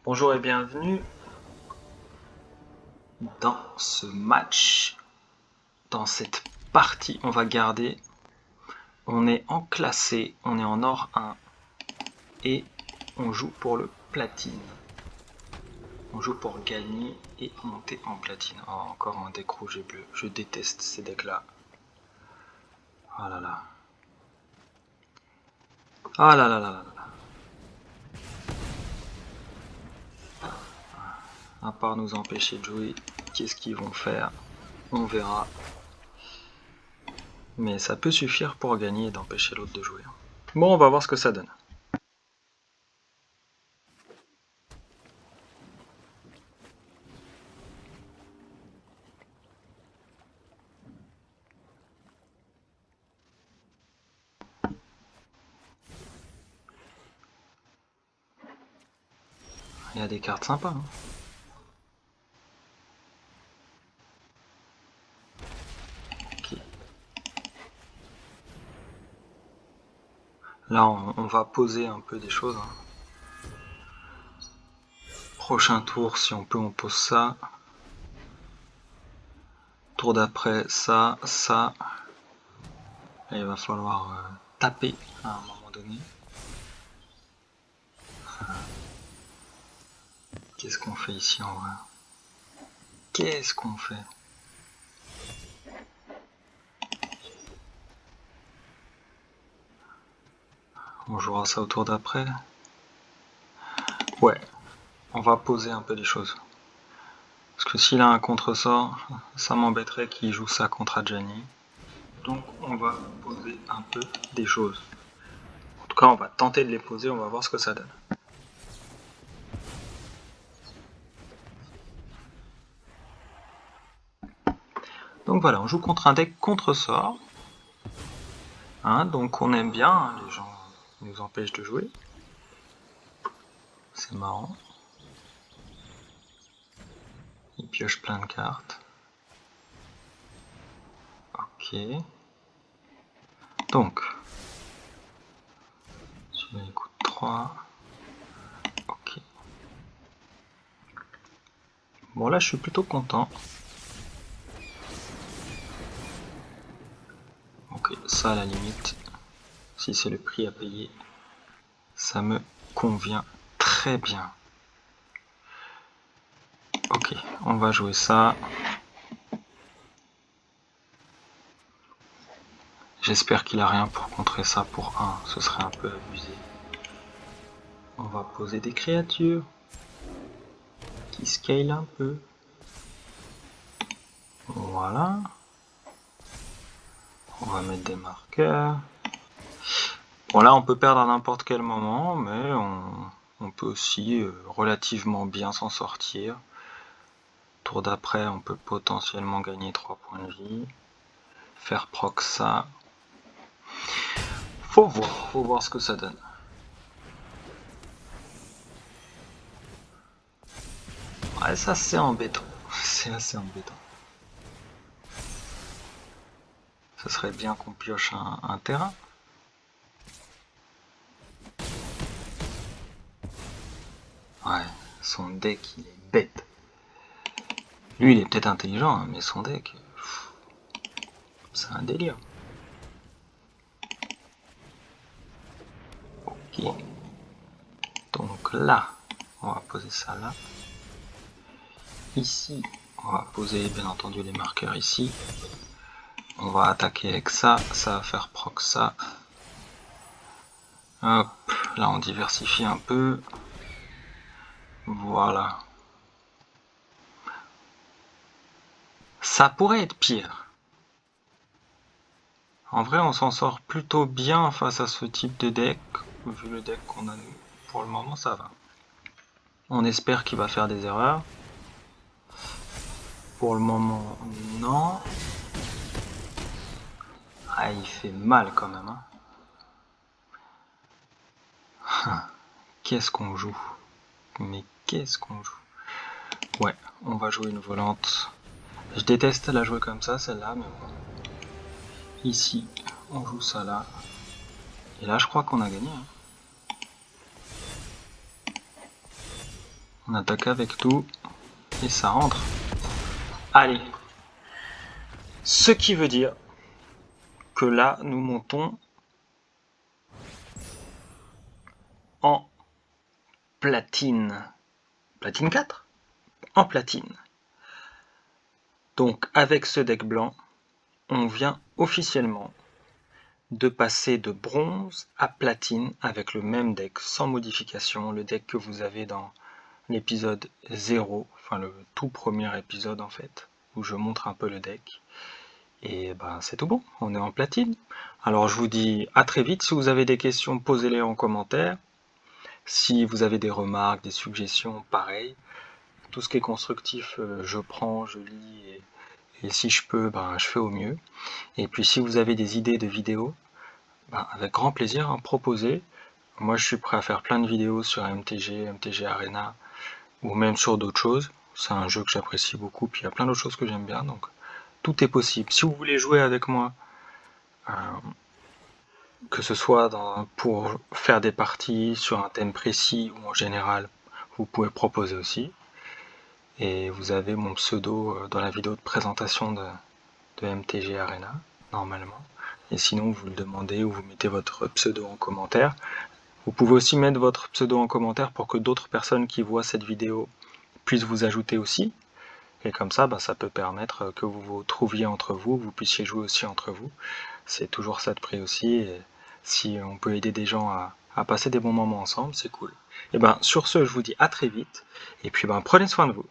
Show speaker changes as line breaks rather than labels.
Bonjour et bienvenue dans ce match, dans cette partie. On va garder, on est en classé, on est en or 1 et on joue pour le platine. On joue pour gagner et monter en platine. Oh, encore un deck rouge et bleu, je déteste ces decks là. Oh là là. Ah là là là là là. À part nous empêcher de jouer, qu'est-ce qu'ils vont faire? On verra. Mais ça peut suffire pour gagner et d'empêcher l'autre de jouer. Bon, on va voir ce que ça donne. Il y a des cartes sympas. Hein. Okay. Là, on va poser un peu des choses. Hein. Prochain tour, si on peut, on pose ça. Tour d'après, ça, ça. Et il va falloir taper à un moment donné. Qu'est-ce qu'on fait ici en vrai? Qu'est-ce qu'on fait? On jouera ça au tour d'après. Ouais, on va poser un peu les choses. Parce que s'il a un contre-sort, ça m'embêterait qu'il joue ça contre Adjani. Donc on va poser un peu des choses. En tout cas, on va tenter de les poser, on va voir ce que ça donne. Donc voilà, on joue contre un deck contre-sort. Hein, donc on aime bien, hein, les gens nous empêchent de jouer. C'est marrant. Il pioche plein de cartes. Ok. Donc, celui-là il coûte 3. Ok. Bon là je suis plutôt content. Ok, ça à la limite, si c'est le prix à payer, ça me convient très bien. Ok, on va jouer ça. J'espère qu'il a rien pour contrer ça pour 1, ce serait un peu abusé. On va poser des créatures qui scale un peu. Voilà. On va mettre des marqueurs. Bon là on peut perdre à n'importe quel moment, mais on peut aussi relativement bien s'en sortir. Tour d'après on peut potentiellement gagner 3 points de vie. Faire proc ça. Faut voir ce que ça donne. Ouais, ça c'est embêtant. C'est assez embêtant. Ça serait bien qu'on pioche un terrain. Ouais, son deck il est bête. Lui il est peut-être intelligent, hein, mais son deck, c'est un délire. Ok. Donc là, on va poser ça là. Ici, on va poser bien entendu les marqueurs ici. On va attaquer avec ça, ça va faire proc ça. Hop, là on diversifie un peu. Voilà. Ça pourrait être pire. En vrai, on s'en sort plutôt bien face à ce type de deck, vu le deck qu'on a nous. Pour le moment, ça va. On espère qu'il va faire des erreurs. Pour le moment, non. Ah, il fait mal quand même. Hein. Qu'est-ce qu'on joue? Mais qu'est-ce qu'on joue? Ouais, on va jouer une volante. Je déteste la jouer comme ça, celle-là, mais bon. Ici, on joue ça là. Et là, je crois qu'on a gagné. Hein. On attaque avec tout et ça rentre. Allez. Ce qui veut dire que là, nous montons en platine. Platine 4 ? En platine. Donc avec ce deck blanc, on vient officiellement de passer de bronze à platine avec le même deck, sans modification, le deck que vous avez dans l'épisode 0, enfin le tout premier épisode en fait, où je montre un peu le deck. Et ben c'est tout bon, on est en platine. Alors je vous dis à très vite, si vous avez des questions, posez-les en commentaire. Si vous avez des remarques, des suggestions, pareil. Tout ce qui est constructif, je prends, je lis, et si je peux, ben, je fais au mieux. Et puis si vous avez des idées de vidéos, ben, avec grand plaisir, proposez. Moi je suis prêt à faire plein de vidéos sur MTG, MTG Arena, ou même sur d'autres choses. C'est un jeu que j'apprécie beaucoup, puis il y a plein d'autres choses que j'aime bien, donc tout est possible. Si vous voulez jouer avec moi, que ce soit pour faire des parties sur un thème précis ou en général, vous pouvez proposer aussi. Et vous avez mon pseudo dans la vidéo de présentation de MTG Arena, normalement. Et sinon, vous le demandez ou vous mettez votre pseudo en commentaire. Vous pouvez aussi mettre votre pseudo en commentaire pour que d'autres personnes qui voient cette vidéo puissent vous ajouter aussi. Et comme ça, ça peut permettre que vous vous trouviez entre vous, vous puissiez jouer aussi entre vous. C'est toujours ça de prix aussi. Et si on peut aider des gens à passer des bons moments ensemble, c'est cool. Et sur ce, je vous dis à très vite. Et puis prenez soin de vous.